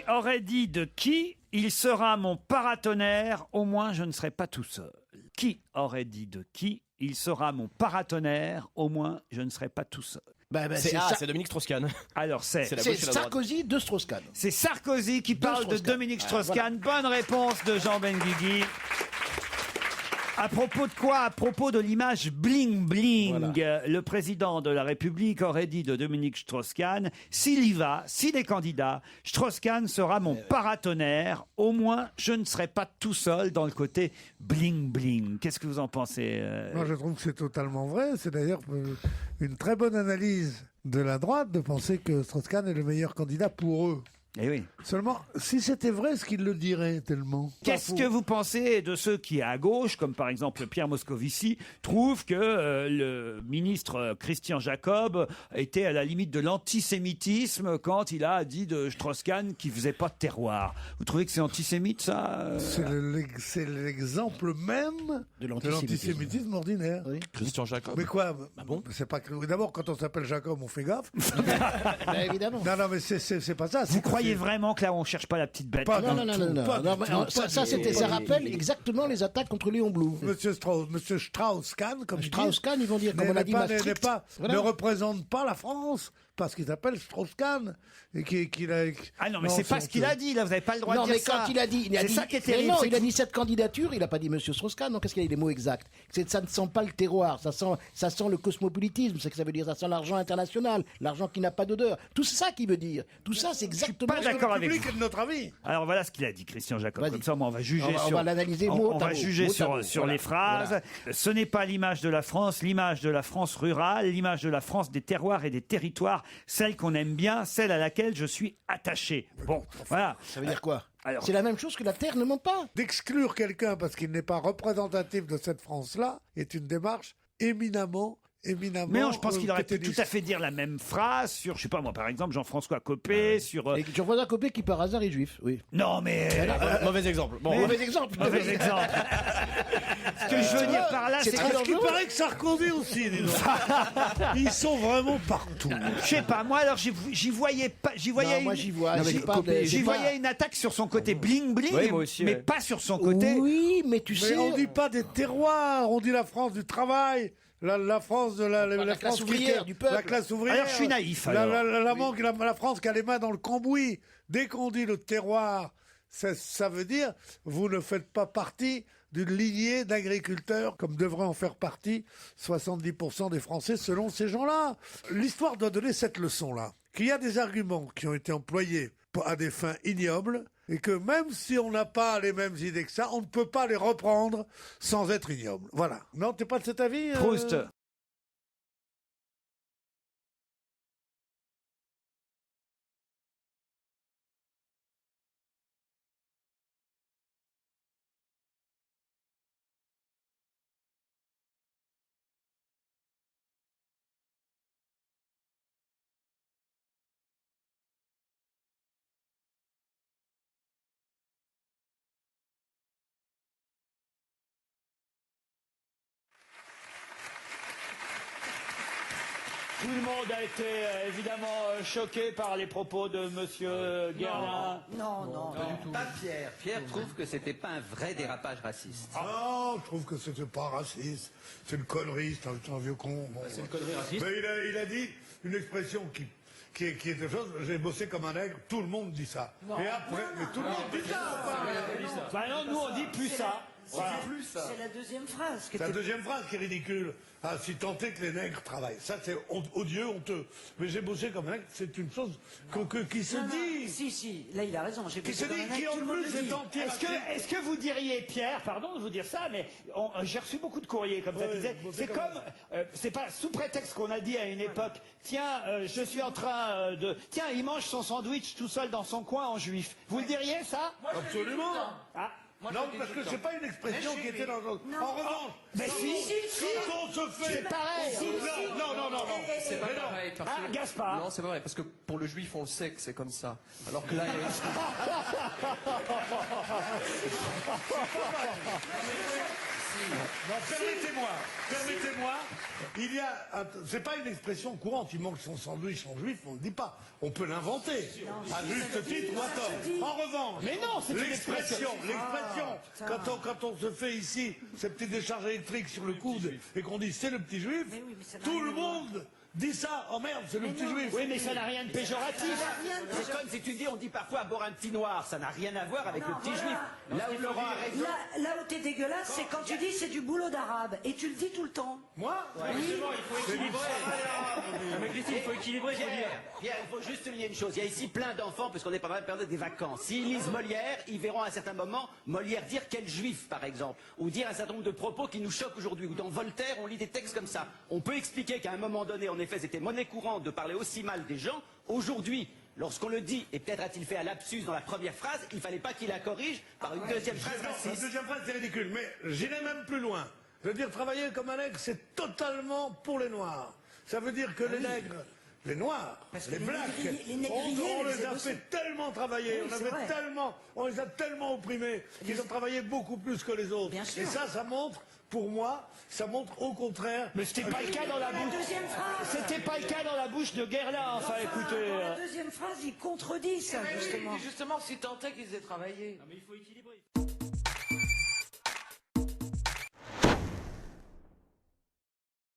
aurait dit de qui il sera mon paratonnerre, au moins je ne serai pas tout seul. Qui aurait dit de qui il sera mon paratonnerre, au moins je ne serai pas tout seul. C'est Dominique Strauss-Kahn. Alors c'est Sarkozy de Strauss-Kahn. C'est Sarkozy qui parle de Dominique Strauss-Kahn. Bonne réponse de Jean Benguigui. À propos de quoi? À propos de l'image bling bling. Le président de la République aurait dit de Dominique Strauss-Kahn: s'il y va, s'il est candidat, Strauss-Kahn sera mon paratonnerre. Au moins, je ne serai pas tout seul dans le côté bling bling. Qu'est-ce que vous en pensez Moi, je trouve que c'est totalement vrai. C'est d'ailleurs une très bonne analyse de la droite de penser que Strauss-Kahn est le meilleur candidat pour eux. Eh oui. Seulement, si c'était vrai, est-ce qu'il le dirait tellement? Qu'est-ce que vous pensez de ceux qui, à gauche, comme par exemple Pierre Moscovici, trouvent que le ministre Christian Jacob était à la limite de l'antisémitisme quand il a dit de Strauss-Kahn qu'il faisait pas de terroir? Vous trouvez que c'est antisémite, ça? C'est l'exemple même de l'antisémitisme ordinaire. Oui. Christian Jacob. Mais quoi? bon? C'est pas que... D'abord, quand on s'appelle Jacob, on fait gaffe. Évidemment. Non, mais c'est pas ça. Vous croyez vraiment que là on cherche pas la petite bête? Non. Ça rappelle exactement les attaques contre Léon Blum. Monsieur Strauss-Kahn, comme Strauss-Kahn, ils vont dire, comme on a dit, ne représente pas la France parce qu'il s'appelle Strauss-Kahn et qu'il a. Ah non, mais c'est pas ce qu'il a dit. Là, vous n'avez pas le droit de dire ça. Non, mais quand il a dit, c'est ça qui est terrible. Non, il a dit cette candidature. Il n'a pas dit Monsieur Strauss-Kahn. Non, qu'est-ce qu'il a dit les mots exacts? Ça ne sent pas le terroir. Ça sent le cosmopolitisme. C'est que ça veut dire. Ça sent l'argent international, l'argent qui n'a pas d'odeur. Tout c'est ça qu'il veut dire. Tout ça, c'est exactement. Pas d'accord avec vous. De notre avis. Alors voilà ce qu'il a dit, Christian Jacob. Comme ça, on va juger on va l'analyser mot on à va mot. juger sur les phrases. Voilà. Ce n'est pas l'image de la France, l'image de la France rurale, l'image de la France des terroirs et des territoires, celle qu'on aime bien, celle à laquelle je suis attaché. Bon, voilà. Ça veut dire quoi? Alors, c'est la même chose que la terre ne ment pas. D'exclure quelqu'un parce qu'il n'est pas représentatif de cette France-là est une démarche éminemment. Mais non, je pense qu'il aurait pu tout à fait dire la même phrase sur, je sais pas moi, par exemple, Jean-François Copé, sur... Et Jean-François Copé qui par hasard est juif, oui. Non, mais... Mauvais exemple. Bon, mauvais exemple. Mauvais exemple. Ce que je veux dire par là, c'est parce qu'il paraît que Sarkozy aussi, dis donc. Ils sont vraiment partout. Je sais pas, moi alors j'y voyais pas, j'y voyais une attaque sur son côté bling bling, oui, moi aussi, mais pas sur son côté. Oui, mais tu sais. On dit pas des terroirs, on dit la France du travail. La France de la classe France ouvrière, du peuple. La classe ouvrière. Alors je suis naïf. La France qui a les mains dans le cambouis. Dès qu'on dit le terroir, ça veut dire vous ne faites pas partie d'une lignée d'agriculteurs comme devraient en faire partie 70% des Français selon ces gens-là. L'histoire doit donner cette leçon-là. Qu'il y a des arguments qui ont été employés à des fins ignobles et que même si on n'a pas les mêmes idées que ça, on ne peut pas les reprendre sans être ignoble. Voilà. Non, t'es pas de cet avis Proust. Tout le monde a été évidemment choqué par les propos de Monsieur Guerlain. Non, pas Pierre. Pierre trouve que c'était pas un vrai dérapage raciste. Non, je trouve que c'était pas raciste. C'est une connerie, c'est un vieux con. Bon, c'est une connerie raciste. Mais il a dit une expression qui est quelque chose. J'ai bossé comme un nègre, tout le monde dit ça. Non. Et après, mais tout le monde dit ça. Bah non, nous on dit plus ça. Voilà. C'est la deuxième phrase. C'est la deuxième phrase qui est ridicule. Ah, si tant est que les nègres travaillent. Ça, c'est odieux, honteux. Mais j'ai bossé comme un nègre, c'est une chose qui se dit. Si, là il a raison. Qui se dit, qui en plus est entier. Est-ce que vous diriez, Pierre, pardon de vous dire ça, mais j'ai reçu beaucoup de courriers comme ça qui disaient, c'est comme, c'est pas sous prétexte qu'on a dit à une époque, tiens, je suis en train tiens, il mange son sandwich tout seul dans son coin en juif. Vous le diriez ça? Absolument. Ah. Non, parce que c'est pas une expression qui était dans le... En revanche, mais si, quand on se fait... C'est pareil. Non. C'est pas pareil. Parce que... Gaspard. Non, c'est pas vrai, parce que pour le juif, on le sait que c'est comme ça. Alors que là, Non, permettez-moi, il y a, c'est pas une expression courante, il manque son sandwich en juif, on ne le dit pas. On peut l'inventer, à juste titre ou à tort. En revanche, Mais non, c'est une l'expression, quand on se fait ici ces petites décharges électriques sur le coude et qu'on dit c'est le petit juif, tout le monde dit ça. Oh merde, c'est le petit juif. Oui, mais ça n'a rien de péjoratif. C'est comme si tu dis, on dit parfois boire un petit noir, ça n'a rien à voir avec le petit juif. Là où Laurent a raison. Là où t'es dégueulasse, c'est quand tu dis c'est du boulot d'arabe. Et tu le dis tout le temps. Moi Justement, il faut équilibrer. Mais Christine, il faut équilibrer, faut dire. Pierre, il faut juste souligner une chose. Il y a ici plein d'enfants, puisqu'on est pendant la période des vacances. S'ils lisent Molière, ils verront à un certain moment Molière dire quel juif, par exemple, ou dire un certain nombre de propos qui nous choquent aujourd'hui. Ou dans Voltaire, on lit des textes comme ça. On peut expliquer qu'à un moment donné, en effet, c'était monnaie courante de parler aussi mal des gens. Aujourd'hui, lorsqu'on le dit, et peut-être a-t-il fait un lapsus dans la première phrase, il ne fallait pas qu'il la corrige par une deuxième phrase La raciste. deuxième phrase, c'est ridicule. Mais j'irai même plus loin. Je veux dire, travailler comme un nègre, c'est totalement pour les Noirs. Ça veut dire que les nègres, les Noirs, les blacks, on les a fait tellement travailler, on les a tellement opprimés, qu'ils ont travaillé beaucoup plus que les autres. Et ça montre, pour moi, ça montre au contraire. Mais c'était pas le cas dans la bouche. Deuxième phrase. C'était pas le cas dans la bouche de Guerlain. Enfin, écoutez. Dans la deuxième phrase, il contredit ça, justement. Justement, si tant est qu'ils aient travaillé. Mais il faut équilibrer.